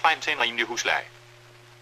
frem til en rimelig husleje.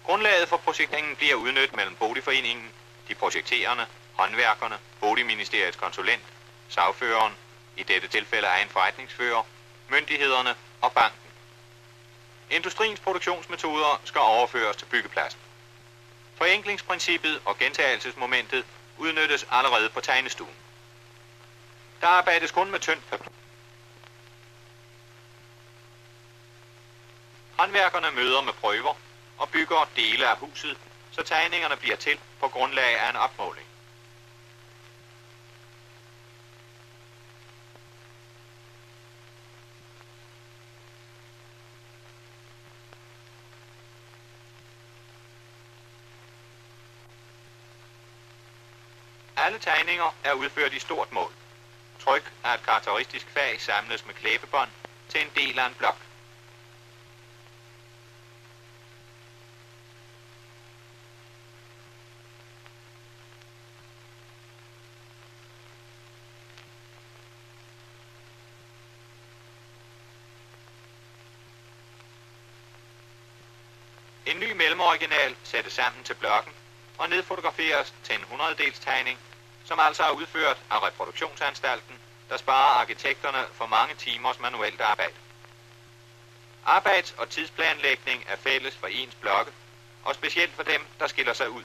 Grundlaget for projekteringen bliver udnyttet mellem boligforeningen, de projekterende, håndværkerne, boligministeriets konsulent, sagføreren, i dette tilfælde er en forretningsfører, myndighederne og banken. Industriens produktionsmetoder skal overføres til byggepladsen. Forenklingsprincippet og gentagelsesmomentet udnyttes allerede på tegnestuen. Der arbejdes kun med tyndt papir. Håndværkerne møder med prøver og bygger dele af huset, så tegningerne bliver til på grundlag af en opmåling. Alle tegninger er udført i stort mål. Tryk er et karakteristisk fag samles med klæbebånd til en del af en blok. En ny mellemoriginal sættes sammen til blokken og nedfotograferes til en 100-dels tegning, som altså er udført af reproduktionsanstalten, der sparer arkitekterne for mange timers manuelt arbejde. Arbejds- og tidsplanlægning er fælles for ens blokke, og specielt for dem, der skiller sig ud.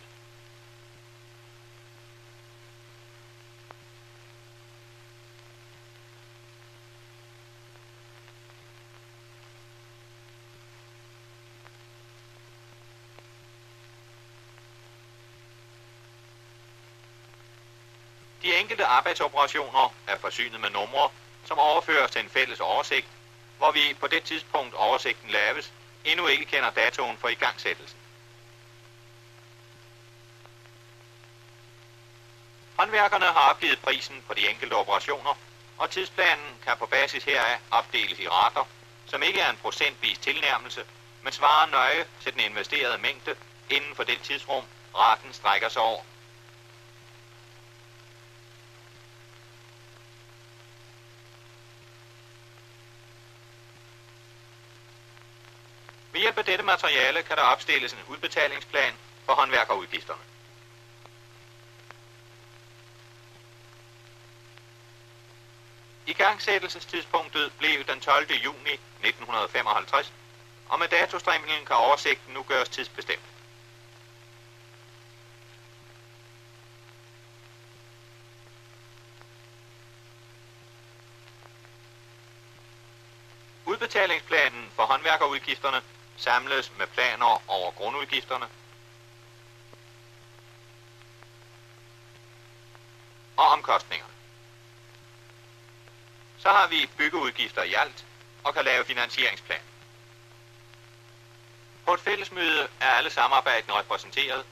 De enkelte arbejdsoperationer er forsynet med numre, som overføres til en fælles oversigt, hvor vi på det tidspunkt oversigten laves, endnu ikke kender datoen for igangsættelsen. Håndværkerne har opgivet prisen på de enkelte operationer, og tidsplanen kan på basis heraf opdeles i rater, som ikke er en procentvis tilnærmelse, men svarer nøje til den investerede mængde inden for det tidsrum, raten strækker sig over. Ved hjælp af dette materiale kan der opstilles en udbetalingsplan for håndværkerudgifterne. Igangsættelsestidspunktet blev den 12. juni 1955, og med datostrimlen kan oversigten nu gøres tidsbestemt. Udbetalingsplanen for håndværkerudgifterne samles med planer over grundudgifterne og omkostningerne. Så har vi byggeudgifter i alt og kan lave finansieringsplan. På et fællesmøde er alle samarbejdende repræsenteret,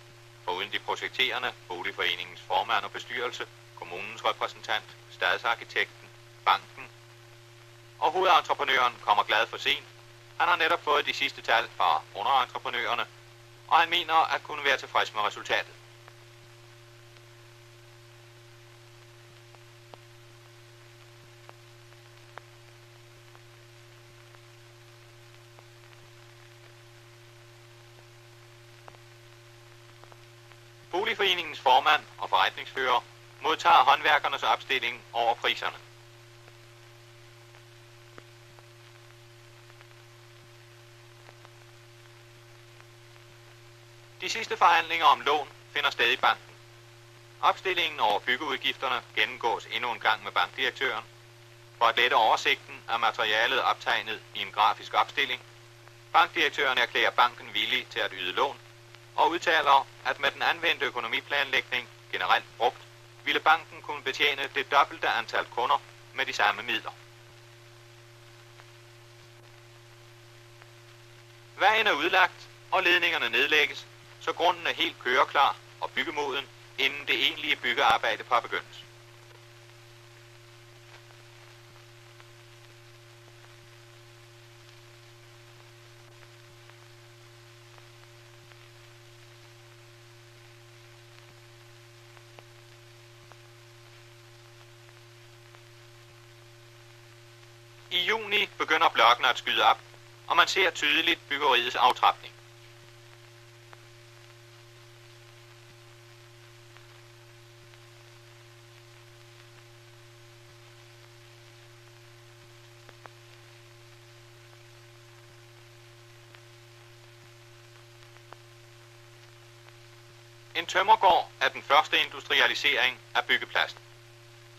foruden de projekterende, boligforeningens formand og bestyrelse, kommunens repræsentant, stadsarkitekten, banken, og hovedentreprenøren kommer glad for sent. Han har netop fået de sidste tal fra underentreprenørerne, og han mener at kunne være tilfreds med resultatet. Boligforeningens formand og forretningsfører modtager håndværkernes opstilling over priserne. De sidste forhandlinger om lån finder sted i banken. Opstillingen over byggeudgifterne gennemgås endnu en gang med bankdirektøren. For at lette oversigten er materialet optegnet i en grafisk opstilling. Bankdirektøren erklærer banken villig til at yde lån og udtaler, at med den anvendte økonomiplanlægning generelt brugt, ville banken kunne betjene det dobbelte antal kunder med de samme midler. Vejen er udlagt, og ledningerne nedlægges, så grunden er helt køreklar og byggemoden, inden det egentlige byggearbejde påbegyndes. I juni begynder blokken at skyde op, og man ser tydeligt byggeriets aftrapning. En tømmergård er den første industrialisering af byggepladsen.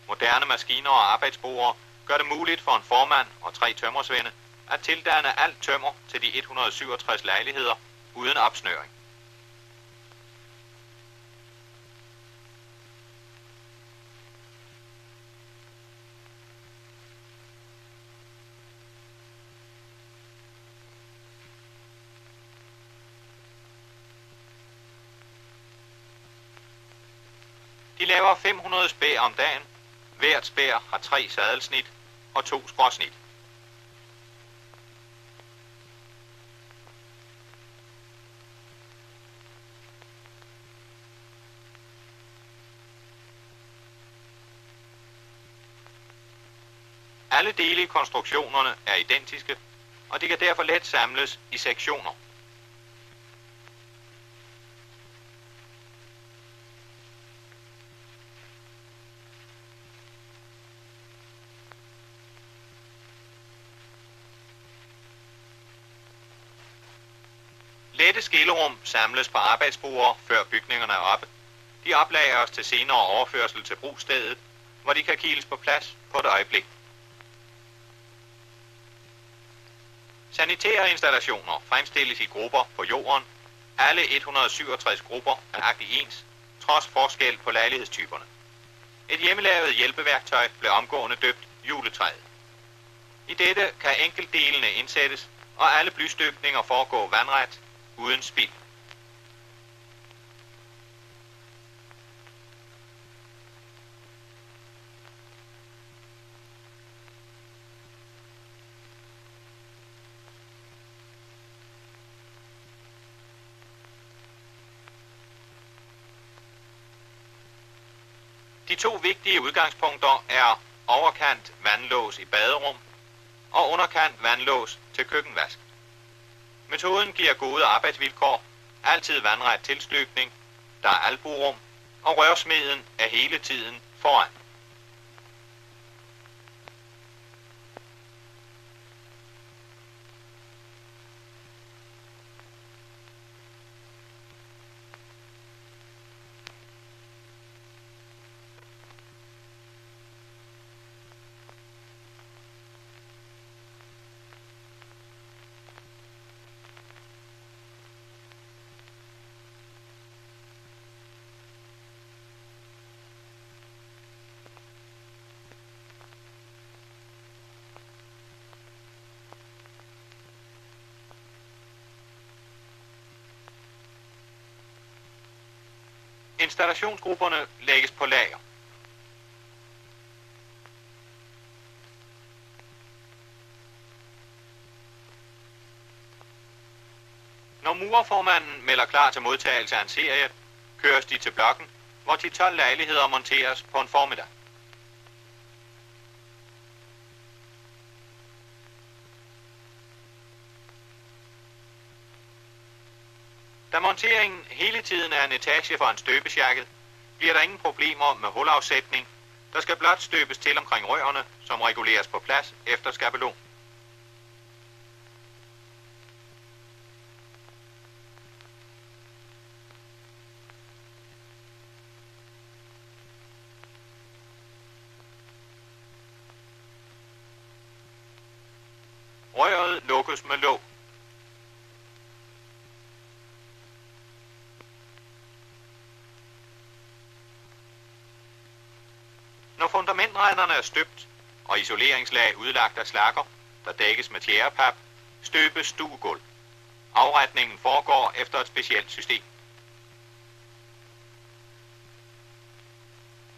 Moderne maskiner og arbejdsborde gør det muligt for en formand og 3 tømmersvende at tildanne alt tømmer til de 167 lejligheder uden opsnøring. De laver 500 spær om dagen. Hvert spær har 3 sadelsnit og 2 skråsnit. Alle dele i konstruktionerne er identiske, og de kan derfor let samles i sektioner. Lette skillerum samles på arbejdsborde, før bygningerne er oppe. De oplagres til senere overførsel til brugsstedet, hvor de kan kiles på plads på et øjeblik. Sanitære installationer fremstilles i grupper på jorden. Alle 167 grupper er nøjagtigt ens, trods forskel på lejlighedstyperne. Et hjemmelavet hjælpeværktøj blev omgående døbt juletræet. I dette kan enkeltdelene indsættes, og alle blystøbninger foregå vandret, uden spild. De 2 vigtige udgangspunkter er overkant vandlås i baderum og underkant vandlås til køkkenvask. Metoden giver gode arbejdsvilkår, altid vandret tilstøbning, der er albuerum, og rørsmeden er hele tiden foran. Installationsgrupperne lægges på lager. Når murerformanden melder klar til modtagelse af en serie, køres de til blokken, hvor de 12 lejligheder monteres på en formiddag. Da monteringen hele tiden er en etage for en støbesjakket, bliver der ingen problemer med hulafsætning. Der skal blot støbes til omkring rørene, som reguleres på plads efter skabelon. Røret lukkes med låg. Når fundamentrenderne er støbt og isoleringslag udlagt af slakker, der dækkes med tjærepap, støbes stuegulv. Afretningen foregår efter et specielt system.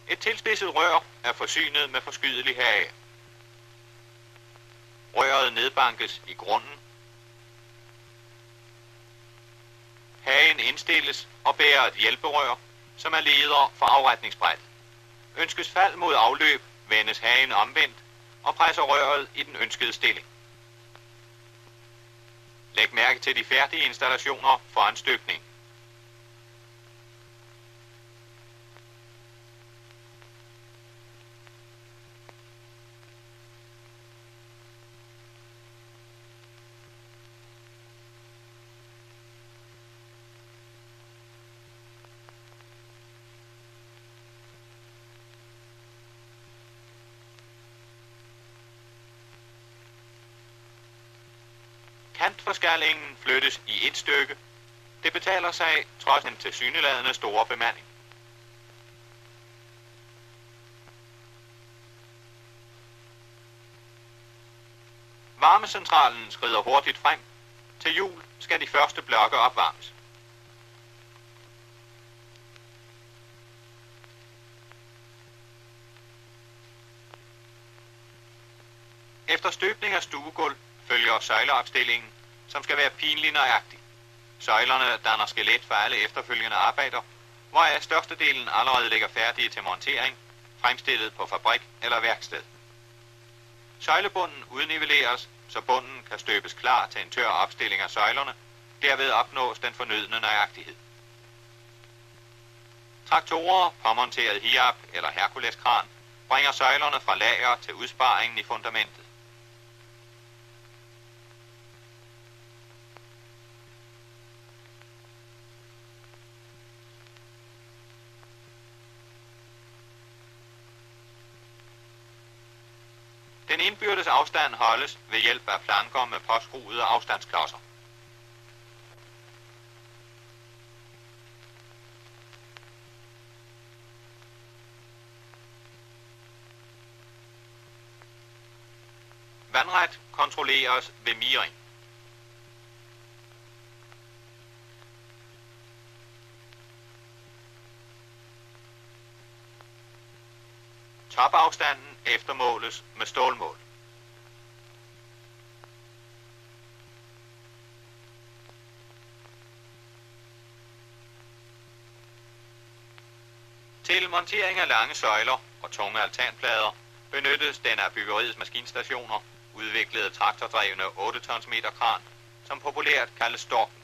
Et tilspidset rør er forsynet med forskydelig hage. Røret nedbankes i grunden. Hagen indstilles og bærer et hjælperør, som er leder for afretningsbrættet. Ønskes fald mod afløb, vendes hagen omvendt og presser røret i den ønskede stilling. Læg mærke til de færdige installationer foran støbning. Kantforskallingen flyttes i et stykke. Det betaler sig trods en tilsyneladende store bemanding. Varmecentralen skrider hurtigt frem. Til jul skal de første blokke opvarmes. Efter støbning af stuegulv følger søjleopstillingen, som skal være pinlig nøjagtig. Søjlerne danner skelet for alle efterfølgende arbejder, hvoraf størstedelen allerede ligger færdige til montering, fremstillet på fabrik eller værksted. Søjlebunden udnivelleres, så bunden kan støbes klar til en tør opstilling af søjlerne. Derved opnås den fornødne nøjagtighed. Traktorer, påmonteret Hiab eller Herkuleskran, bringer søjlerne fra lager til udsparingen i fundamentet. Den indbyrdes afstand holdes ved hjælp af planker med påskruede afstandsklodser. Vandret kontrolleres ved miring. Topafstanden eftermåles med stålmål. Til montering af lange søjler og tunge altanplader benyttes den af byggeriets maskinstationer udviklede traktordrevne 8 tons meter kran, som populært kaldes storken.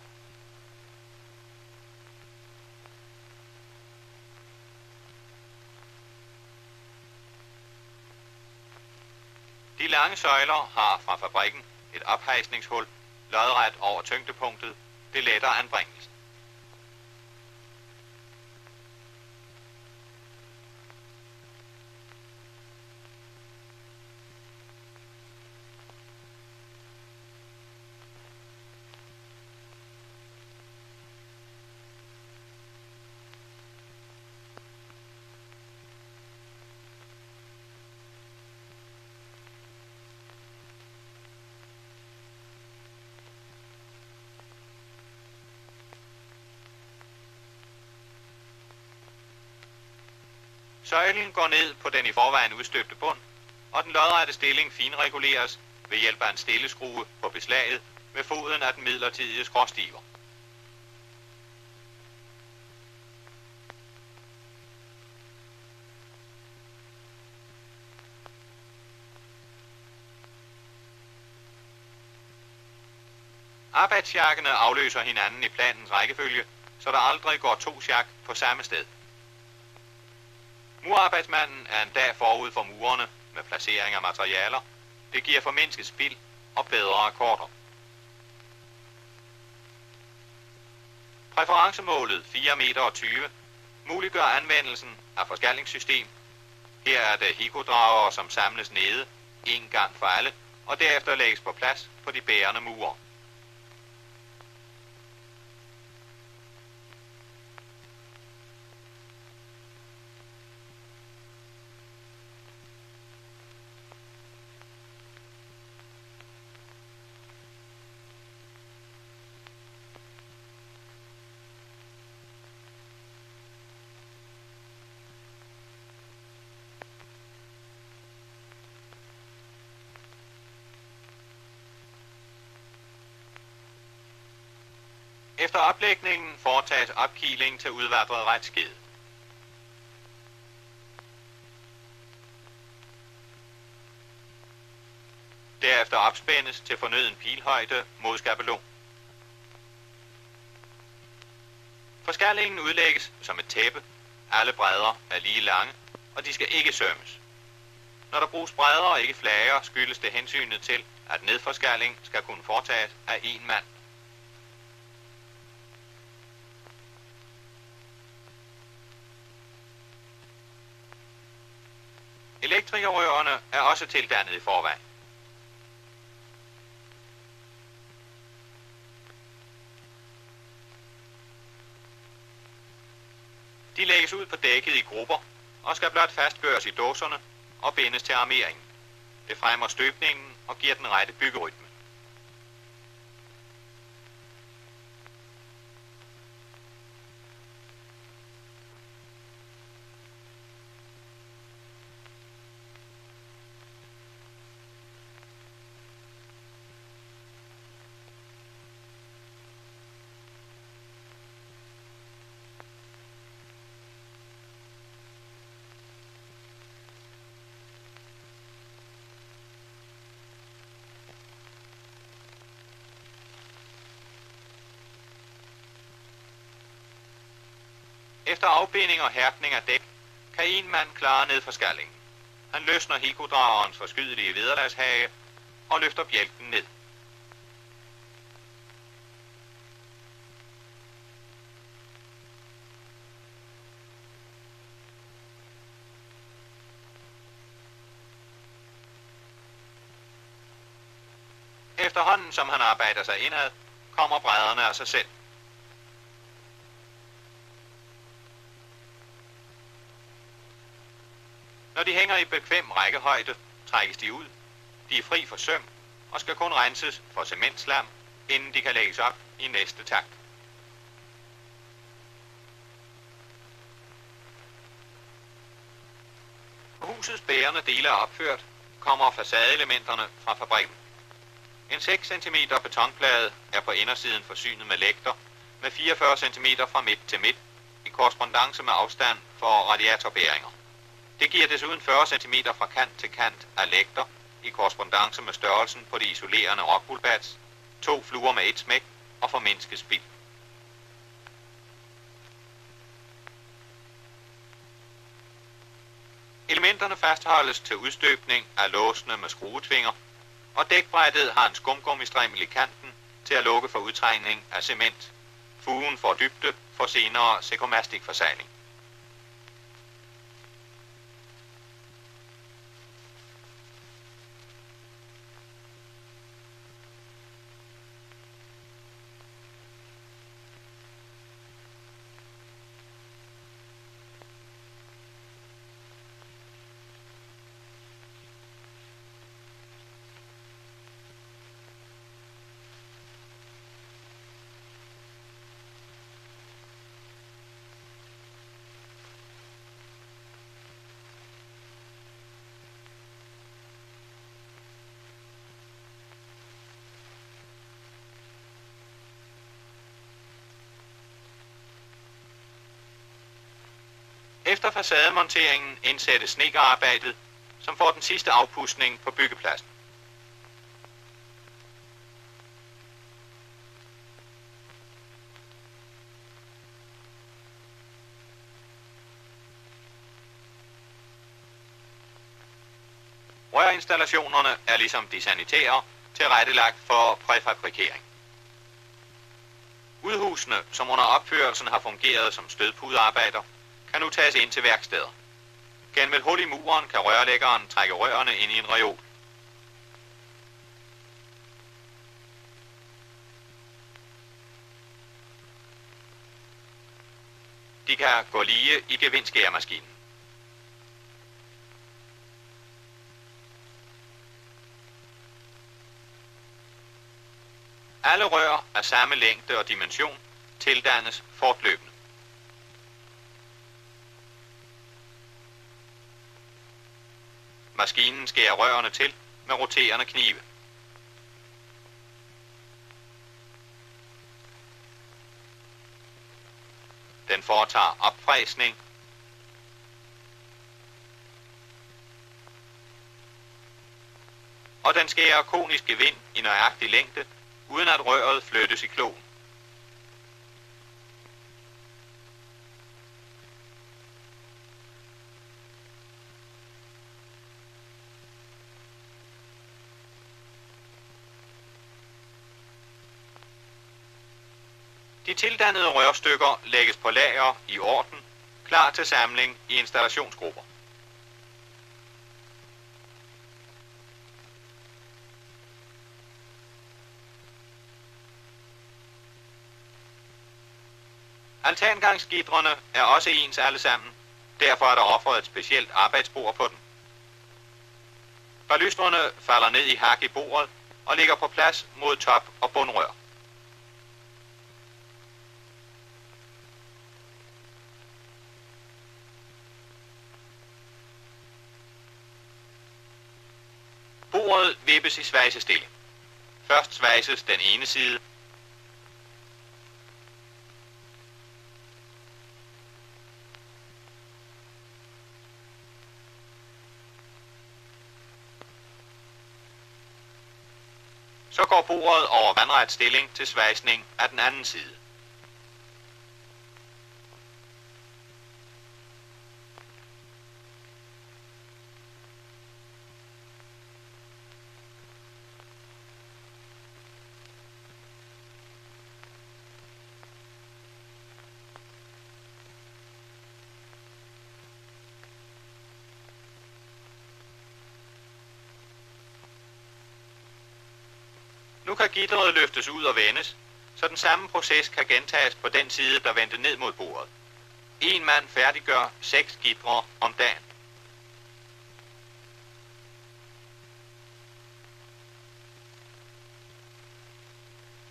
De lange søjler har fra fabrikken et ophejsningshul lodret over tyngdepunktet. Det letter anbringelsen. Søjlen går ned på den i forvejen udstøbte bund, og den lodrette stilling finreguleres ved hjælp af en stilleskrue på beslaget ved foden af den midlertidige skråstiver. Arbejdsjakkene afløser hinanden i planens rækkefølge, så der aldrig går 2 sjak på samme sted. Murarbejdsmanden er en dag forud for murerne med placering af materialer. Det giver formindsket spild og bedre akkorder. Præferencemålet 4,20 meter muliggør anvendelsen af forskallingssystem. Her er det higodragere, som samles nede en gang for alle, og derefter lægges på plads på de bærende mure. Efter oplægningen foretages opkiling til udvandret retskede. Derefter opspændes til fornøden pilhøjde mod skabelon. Forskallingen udlægges som et tæppe. Alle bredder er lige lange, og de skal ikke sømmes. Når der bruges bredder og ikke flager, skyldes det hensynet til, at nedforskalling skal kunne foretages af én mand. Elektrikerrørene er også tildannet i forvejen. De lægges ud på dækket i grupper og skal blot fastgøres i dåserne og bindes til armeringen. Det fremmer støbningen og giver den rette byggerytme. Efter afbinding og hærkning af dæk, kan en mand klare nedforskallingen. Han løsner hikodragerens forskydelige vederlagshage og løfter bjælken ned. Efterhånden som han arbejder sig indad, kommer bredderne af sig selv. Når de hænger i bekvem rækkehøjde, trækkes de ud. De er fri for søm og skal kun renses for cementslam, inden de kan lægges op i næste takt. Husets bærende dele er opført, kommer facadeelementerne fra fabrikken. En 6 cm betonplade er på indersiden forsynet med lægter med 44 cm fra midt til midt i korrespondance med afstand for radiatorbæringer. Det giver desuden 40 cm fra kant til kant af lægter i korrespondance med størrelsen på de isolerende rockwoolbats, 2 fluer med et smæk og formindsket spild. Elementerne fastholdes til udstøbning af låsene med skruetvinger, og dækbrættet har en skumgummistrimmel i kanten til at lukke for udtrængning af cement. Fugen får dybde for senere sekomastikforsejling. Efter facademonteringen indsættes snedkerarbejdet, som får den sidste afpudsning på byggepladsen. Rørinstallationerne er ligesom de sanitære tilrettelagt for præfabrikering. Udhusene, som under opførelsen har fungeret som stødpudearbejder, kan nu tages ind til værksteder. Gennem et hul i muren kan rørlæggeren trække rørene ind i en reol. De kan gå lige i gevindskæremaskinen. Alle rør af samme længde og dimension tildannes fortløbende. Maskinen skærer rørene til med roterende knive. Den foretager opfræsning og den skærer konisk gevind i nøjagtig længde, uden at røret flyttes i kloen. De tildannede rørstykker lægges på lager i orden, klar til samling i installationsgrupper. Altangangsgitrene er også ens alle sammen, derfor er der offret et specielt arbejdsbord på dem. Balystrene falder ned i hak i bordet og ligger på plads mod top- og bundrør. Bordet vippes i svejsestilling. Først svejses den ene side. Så går bordet over vandret stilling til svejsning af den anden side. Nu kan gitteret løftes ud og vendes, så den samme proces kan gentages på den side, der vendte ned mod bordet. En mand færdiggør 6 gitre om dagen.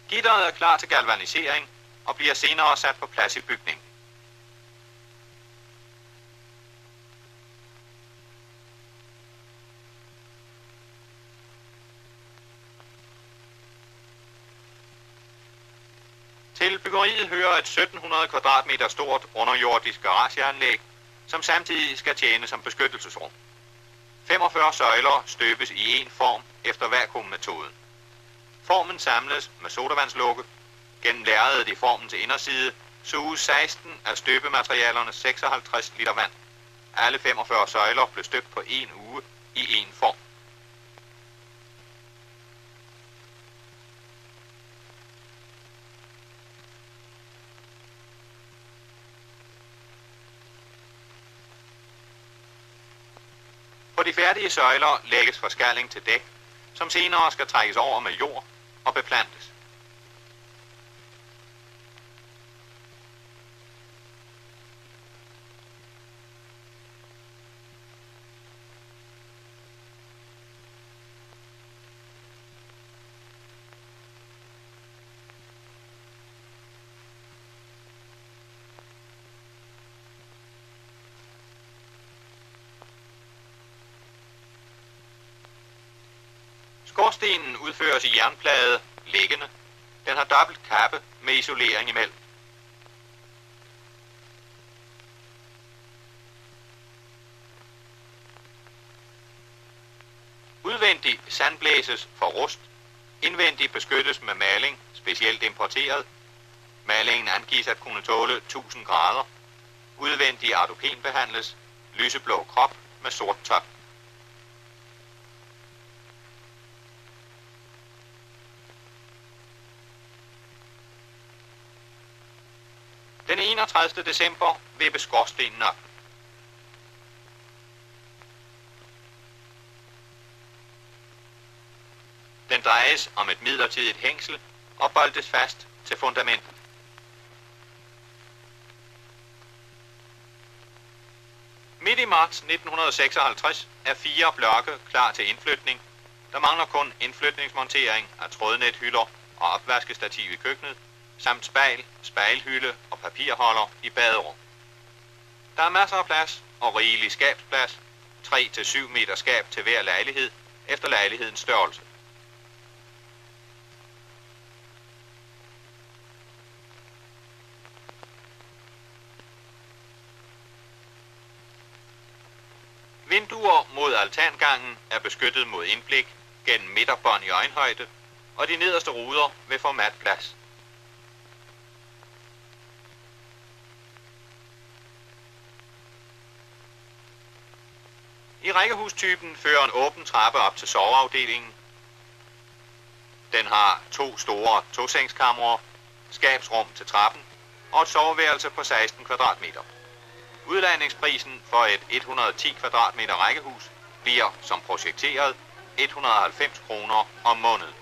Gitteret er klar til galvanisering og bliver senere sat på plads i bygningen. Til byggeriet hører et 1700 kvadratmeter stort underjordisk garageanlæg, som samtidig skal tjene som beskyttelsesrum. 45 søjler støbes i en form efter vakuummetoden. Formen samles med sodavandslukke. Gennem lærredet i formens inderside suges 16 af støbematerialerne 56 liter vand. Alle 45 søjler blev støbt på en uge i en form. På de færdige søjler lægges forskalling til dæk, som senere skal trækkes over med jord og beplantes. Skorstenen udføres i jernplade liggende. Den har dobbelt kappe med isolering imellem. Udvendig sandblæses for rust. Indvendig beskyttes med maling, specielt importeret. Malingen angives at kunne tåle 1000 grader. Udvendig adokenbehandles. Lyseblå krop med sort top. Den 31. december vippes skorstenen op. Den drejes om et midlertidigt hængsel og boltes fast til fundamentet. Midt i marts 1956 er 4 blokke klar til indflytning. Der mangler kun indflytningsmontering af trådnethylder og opvaskestativ i køkkenet, samt spejl, spejlhylde og papirholder i baderum. Der er masser af plads og rigelig skabsplads, 3-7 meter skab til hver lejlighed efter lejlighedens størrelse. Vinduer mod altangangen er beskyttet mod indblik gennem midterbånd i øjenhøjde, og de nederste ruder vil få mat plads. I rækkehustypen fører en åben trappe op til soveafdelingen. Den har 2 store tosengskamre, skabsrum til trappen og et soveværelse på 16 kvadratmeter. Udlejningsprisen for et 110 kvadratmeter rækkehus bliver, som projekteret, 190 kroner om måneden.